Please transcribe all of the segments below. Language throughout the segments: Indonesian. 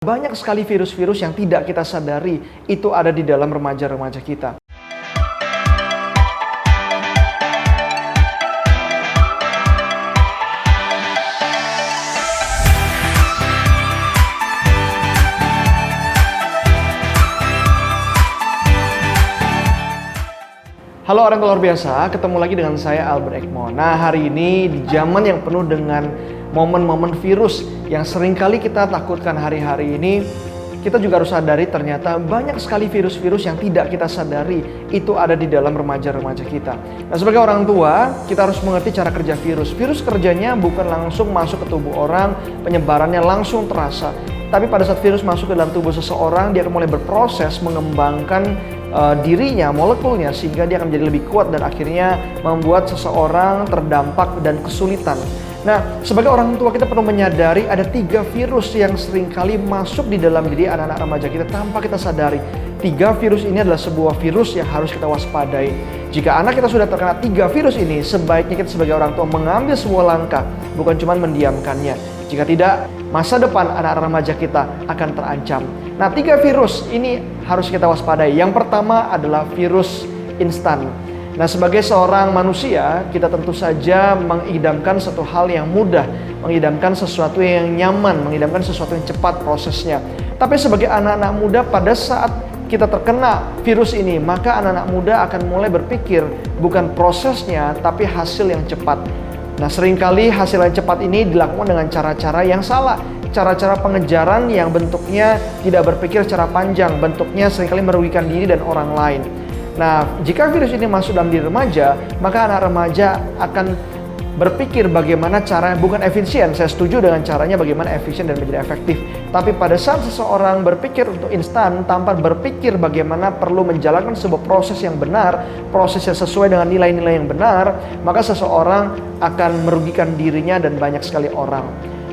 Banyak sekali virus-virus yang tidak kita sadari itu ada di dalam remaja-remaja kita. Halo orang luar biasa, ketemu lagi dengan saya Albert Ekmo. Nah, hari ini di zaman yang penuh dengan momen-momen virus yang seringkali kita takutkan hari-hari ini, kita juga harus sadari ternyata banyak sekali virus-virus yang tidak kita sadari itu ada di dalam remaja-remaja kita. Nah, sebagai orang tua, kita harus mengerti cara kerja virus. Virus kerjanya bukan langsung masuk ke tubuh orang, penyebarannya langsung terasa. Tapi pada saat virus masuk ke dalam tubuh seseorang, dia akan mulai berproses mengembangkan dirinya, molekulnya, sehingga dia akan menjadi lebih kuat dan akhirnya membuat seseorang terdampak dan kesulitan. Nah, sebagai orang tua kita perlu menyadari ada 3 virus yang seringkali masuk di dalam diri anak-anak remaja kita tanpa kita sadari. 3 virus ini adalah sebuah virus yang harus kita waspadai. Jika anak kita sudah terkena 3 virus ini, sebaiknya kita sebagai orang tua mengambil sebuah langkah, bukan cuma mendiamkannya. Jika tidak, masa depan anak-anak remaja kita akan terancam. Nah, 3 virus ini harus kita waspadai. Yang pertama adalah virus instan. Nah, sebagai seorang manusia, kita tentu saja mengidamkan satu hal yang mudah, mengidamkan sesuatu yang nyaman, mengidamkan sesuatu yang cepat prosesnya. Tapi sebagai anak-anak muda, pada saat kita terkena virus ini, maka anak-anak muda akan mulai berpikir bukan prosesnya, tapi hasil yang cepat. Nah, seringkali hasil yang cepat ini dilakukan dengan cara-cara yang salah. Cara-cara pengejaran yang bentuknya tidak berpikir secara panjang, bentuknya seringkali merugikan diri dan orang lain. Nah, jika virus ini masuk dalam diri remaja, maka anak remaja akan berpikir bagaimana cara, bukan efisien, saya setuju dengan caranya bagaimana efisien dan menjadi efektif. Tapi pada saat seseorang berpikir untuk instan tanpa berpikir bagaimana perlu menjalankan sebuah proses yang benar, proses yang sesuai dengan nilai-nilai yang benar, maka seseorang akan merugikan dirinya dan banyak sekali orang.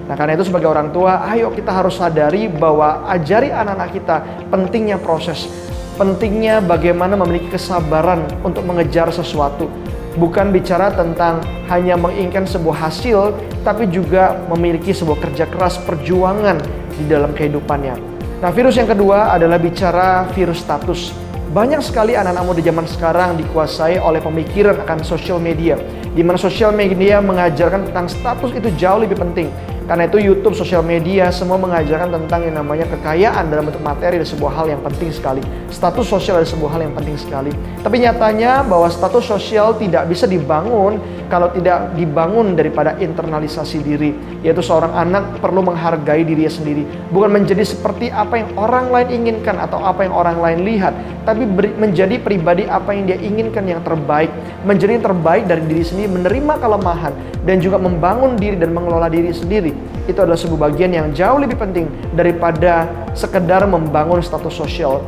Nah, karena itu sebagai orang tua, ayo kita harus sadari bahwa ajari anak-anak kita pentingnya proses, pentingnya bagaimana memiliki kesabaran untuk mengejar sesuatu. Bukan bicara tentang hanya menginginkan sebuah hasil, tapi juga memiliki sebuah kerja keras, perjuangan di dalam kehidupannya. Nah, virus yang kedua adalah bicara virus status. Banyak sekali anak-anak muda zaman sekarang dikuasai oleh pemikiran akan sosial media, di mana sosial media mengajarkan tentang status itu jauh lebih penting. Karena itu YouTube, sosial media, semua mengajarkan tentang yang namanya kekayaan dalam bentuk materi adalah sebuah hal yang penting sekali. Status sosial adalah sebuah hal yang penting sekali. Tapi nyatanya bahwa status sosial tidak bisa dibangun kalau tidak dibangun daripada internalisasi diri. Yaitu seorang anak perlu menghargai dirinya sendiri. Bukan menjadi seperti apa yang orang lain inginkan atau apa yang orang lain lihat. Tapi menjadi pribadi apa yang dia inginkan yang terbaik. Menjadi yang terbaik dari diri sendiri, menerima kelemahan. Dan juga membangun diri dan mengelola diri sendiri. Itu adalah sebuah bagian yang jauh lebih penting daripada sekedar membangun status sosial.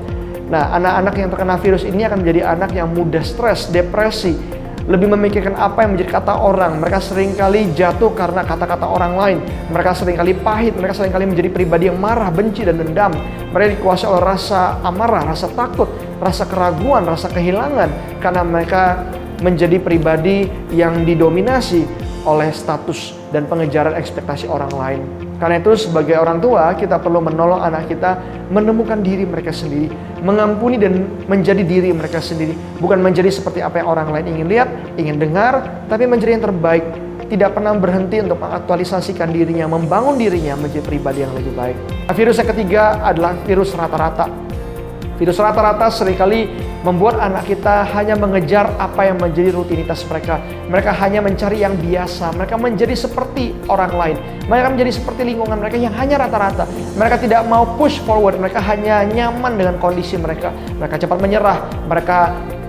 Nah, anak-anak yang terkena virus ini akan menjadi anak yang mudah stres, depresi, lebih memikirkan apa yang menjadi kata orang. Mereka seringkali jatuh karena kata-kata orang lain. Mereka seringkali pahit, mereka seringkali menjadi pribadi yang marah, benci, dan dendam. Mereka dikuasai oleh rasa amarah, rasa takut, rasa keraguan, rasa kehilangan. Karena mereka menjadi pribadi yang didominasi oleh status dan pengejaran ekspektasi orang lain. Karena itu sebagai orang tua kita perlu menolong anak kita menemukan diri mereka sendiri, mengampuni dan menjadi diri mereka sendiri, bukan menjadi seperti apa yang orang lain ingin lihat, ingin dengar, tapi menjadi yang terbaik. Tidak pernah berhenti untuk mengaktualisasikan dirinya, membangun dirinya menjadi pribadi yang lebih baik. Nah, virus yang ketiga adalah virus rata-rata. Virus rata-rata seringkali membuat anak kita hanya mengejar apa yang menjadi rutinitas mereka. Mereka hanya mencari yang biasa. Mereka menjadi seperti orang lain. Mereka menjadi seperti lingkungan mereka yang hanya rata-rata. Mereka tidak mau push forward. Mereka hanya nyaman dengan kondisi mereka. Mereka cepat menyerah. Mereka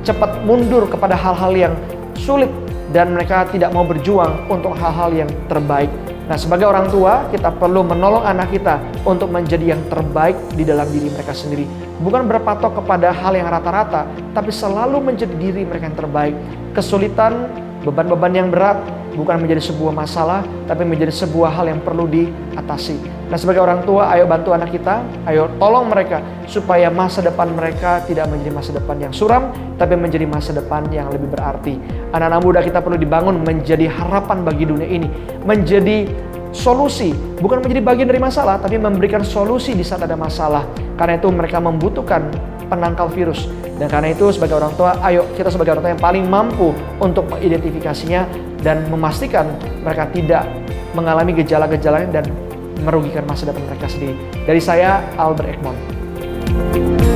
cepat mundur kepada hal-hal yang sulit. Dan mereka tidak mau berjuang untuk hal-hal yang terbaik. Nah, sebagai orang tua, kita perlu menolong anak kita untuk menjadi yang terbaik di dalam diri mereka sendiri. Bukan berpatok kepada hal yang rata-rata, tapi selalu menjadi diri mereka yang terbaik. Kesulitan, beban-beban yang berat, bukan menjadi sebuah masalah, tapi menjadi sebuah hal yang perlu diatasi. Nah, sebagai orang tua, ayo bantu anak kita, ayo tolong mereka, supaya masa depan mereka tidak menjadi masa depan yang suram, tapi menjadi masa depan yang lebih berarti. Anak-anak muda kita perlu dibangun menjadi harapan bagi dunia ini, menjadi solusi, bukan menjadi bagian dari masalah, tapi memberikan solusi di saat ada masalah. Karena itu mereka membutuhkan penangkal virus. Dan karena itu sebagai orang tua, ayo kita sebagai orang tua yang paling mampu untuk mengidentifikasinya dan memastikan mereka tidak mengalami gejala-gejalanya dan merugikan masa depan mereka sendiri. Dari saya, Albert Egmont.